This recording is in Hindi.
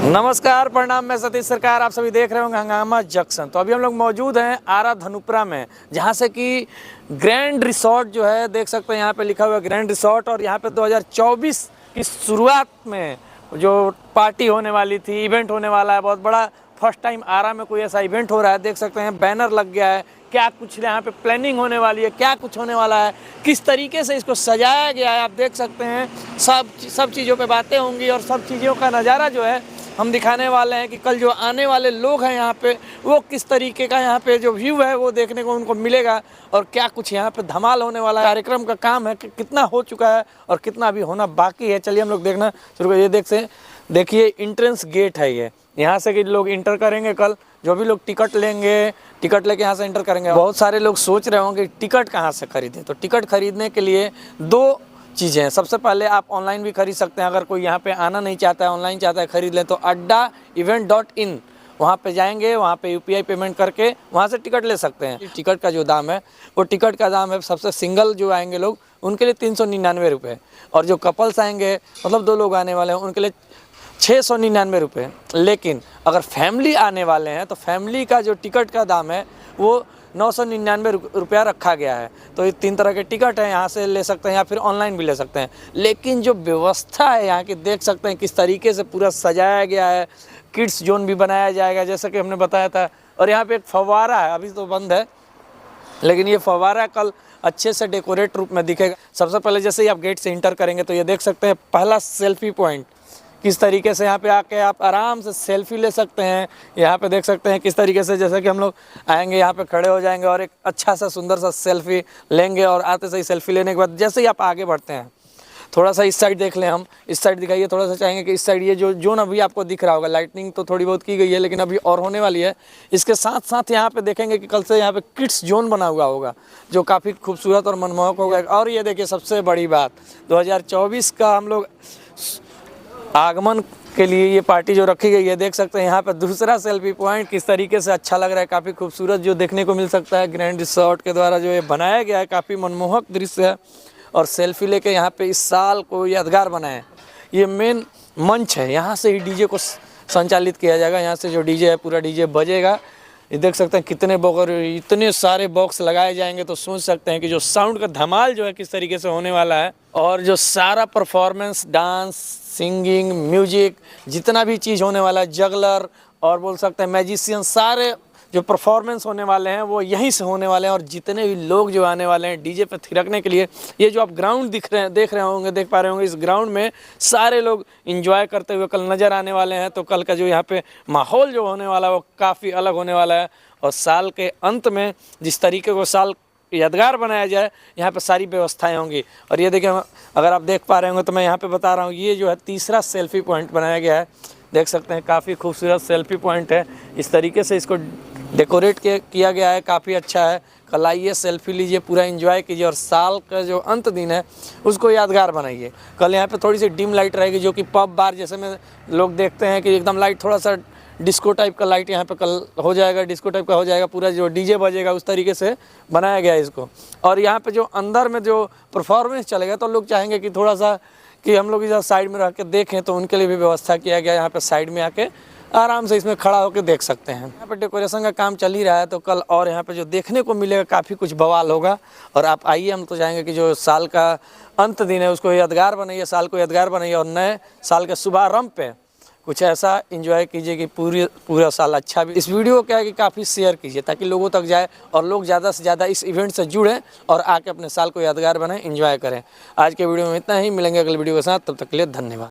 नमस्कार, प्रणाम। मैं सतीश सरकार, आप सभी देख रहे होंगे हंगामा जंक्शन। तो अभी हम लोग मौजूद हैं आरा धनुपुरा में, जहां से कि ग्रैंड रिसोर्ट जो है देख सकते हैं, यहाँ पे लिखा हुआ है ग्रैंड रिसोर्ट। और यहाँ पे 2024 की शुरुआत में जो पार्टी होने वाली थी, इवेंट होने वाला है बहुत बड़ा। फर्स्ट टाइम आरा में कोई ऐसा इवेंट हो रहा है, देख सकते हैं बैनर लग गया है। क्या कुछ यहाँ पे प्लानिंग होने वाली है, क्या कुछ होने वाला है, किस तरीके से इसको सजाया गया है, आप देख सकते हैं। सब चीज़ों पे बातें होंगी और सब चीज़ों का नज़ारा जो है हम दिखाने वाले हैं कि कल जो आने वाले लोग हैं यहाँ पे, वो किस तरीके का यहाँ पे जो व्यू है वो देखने को उनको मिलेगा। और क्या कुछ यहाँ पे धमाल होने वाला है, कार्यक्रम का काम है कि कितना हो चुका है और कितना अभी होना बाकी है। चलिए हम लोग देखना शुरू करिए। देखिए इंट्रेंस गेट है ये, यहाँ से कि लोग इंटर करेंगे। कल जो भी लोग टिकट लेंगे, टिकट लेके यहाँ से इंटर करेंगे। बहुत सारे लोग सोच रहे होंगे टिकट कहाँ से खरीदें, तो टिकट खरीदने के लिए दो चीज़ें हैं। सबसे पहले आप ऑनलाइन भी खरीद सकते हैं, अगर कोई यहाँ पे आना नहीं चाहता है, ऑनलाइन चाहता है खरीद लें, तो adda-event.in वहाँ पे जाएंगे, वहाँ पे UPI पेमेंट करके वहाँ से टिकट ले सकते हैं। टिकट का जो दाम है वो टिकट का दाम है, सबसे सिंगल जो आएंगे लोग उनके लिए 399 रुपये, और जो कपल्स आएंगे मतलब 2 लोग आने वाले हैं उनके लिए 699 रुपये। लेकिन अगर फैमिली आने वाले हैं तो फैमिली का जो टिकट का दाम है वो 999 रुपया रखा गया है। तो ये 3 तरह के टिकट हैं, यहाँ से ले सकते हैं या फिर ऑनलाइन भी ले सकते हैं। लेकिन जो व्यवस्था है यहाँ की देख सकते हैं किस तरीके से पूरा सजाया गया है। किड्स जोन भी बनाया जाएगा जैसा कि हमने बताया था। और यहाँ पे एक फव्वारा है, अभी तो बंद है, लेकिन ये फव्वारा कल अच्छे से डेकोरेट रूप में दिखेगा। सबसे पहले जैसे ही आप गेट से इंटर करेंगे तो ये देख सकते हैं पहला सेल्फी पॉइंट, किस तरीके से यहाँ पे आके आप आराम से सेल्फी ले सकते हैं। यहाँ पे देख सकते हैं किस तरीके से, जैसे कि हम लोग आएंगे यहाँ पे खड़े हो जाएंगे और एक अच्छा सा सुंदर सा सेल्फी लेंगे। और आते से ही सेल्फी लेने के बाद जैसे ही आप आगे बढ़ते हैं, थोड़ा सा इस साइड देख लें, हम इस साइड दिखाइए थोड़ा सा, चाहेंगे कि इस साइड ये जो जोन अभी आपको दिख रहा होगा, लाइटनिंग तो थोड़ी बहुत की गई है लेकिन अभी और होने वाली है। इसके साथ साथ यहाँ पे देखेंगे कि कल से यहाँ पे किड्स जोन बना हुआ होगा जो काफ़ी खूबसूरत और मनमोहक होगा। और ये देखिए सबसे बड़ी बात, 2024 का हम लोग आगमन के लिए ये पार्टी जो रखी गई है, देख सकते हैं यहाँ पे दूसरा सेल्फी पॉइंट किस तरीके से अच्छा लग रहा है, काफ़ी खूबसूरत जो देखने को मिल सकता है। ग्रैंड रिसोर्ट के द्वारा जो ये बनाया गया है काफ़ी मनमोहक दृश्य है। और सेल्फी लेके यहाँ पे इस साल को यादगार बनाए। ये मेन मंच है, यहाँ से ही डीजे को संचालित किया जाएगा। यहाँ से जो डीजे है पूरा डीजे बजेगा। ये देख सकते हैं कितने बॉक्स, इतने सारे बॉक्स लगाए जाएंगे, तो सोच सकते हैं कि जो साउंड का धमाल जो है किस तरीके से होने वाला है। और जो सारा परफॉर्मेंस, डांस, सिंगिंग, म्यूजिक, जितना भी चीज़ होने वाला है, जगलर और बोल सकते हैं मैजिशियन, सारे जो परफॉर्मेंस होने वाले हैं वो यहीं से होने वाले हैं। और जितने भी लोग जो आने वाले हैं डीजे पे थिरकने के लिए, ये जो आप ग्राउंड देख रहे होंगे, देख पा रहे होंगे, इस ग्राउंड में सारे लोग एंजॉय करते हुए कल नज़र आने वाले हैं। तो कल का जो यहाँ पे माहौल जो होने वाला है वो काफ़ी अलग होने वाला है। और साल के अंत में जिस तरीके को साल यादगार बनाया जाए, यहाँ पे सारी व्यवस्थाएं होंगी। और ये देखिए, अगर आप देख पा रहे होंगे तो मैं यहाँ पे बता रहा हूँ, ये जो है तीसरा सेल्फी पॉइंट बनाया गया है। देख सकते हैं काफ़ी खूबसूरत सेल्फी पॉइंट है। इस तरीके से इसको डेकोरेट किया गया है, काफ़ी अच्छा है। कल आइए, सेल्फी लीजिए, पूरा एंजॉय कीजिए और साल का जो अंत दिन है उसको यादगार बनाइए। कल यहाँ पे थोड़ी सी डिम लाइट रहेगी, जो कि पब बार जैसे में लोग देखते हैं कि एकदम लाइट, थोड़ा सा डिस्को टाइप का लाइट यहाँ पे कल हो जाएगा, डिस्को टाइप का हो जाएगा। पूरा जो डीजे बजेगा उस तरीके से बनाया गया है इसको। और यहाँ पे जो अंदर में जो परफॉर्मेंस चलेगा, तो लोग चाहेंगे कि थोड़ा सा कि हम लोग इधर साइड में रह के देखें, तो उनके लिए भी व्यवस्था किया गया। यहाँ पे साइड में आके आराम से इसमें खड़ा होकर देख सकते हैं। यहाँ पे डेकोरेशन का काम चल ही रहा है, तो कल और यहाँ पे जो देखने को मिलेगा काफ़ी कुछ बवाल होगा। और आप आइए, हम तो चाहेंगे कि जो साल का अंत दिन है उसको यादगार बनाइए, साल को यादगार बनाइए और नए साल के शुभारंभ पे कुछ ऐसा एंजॉय कीजिए कि पूरा साल अच्छा भी। इस वीडियो को क्या है कि काफ़ी शेयर कीजिए ताकि लोगों तक जाए और लोग ज़्यादा से ज़्यादा इस इवेंट से जुड़ें और आके अपने साल को यादगार बनाएं, एंजॉय करें। आज के वीडियो में इतना ही, मिलेंगे अगले वीडियो के साथ, तब तक के लिए धन्यवाद।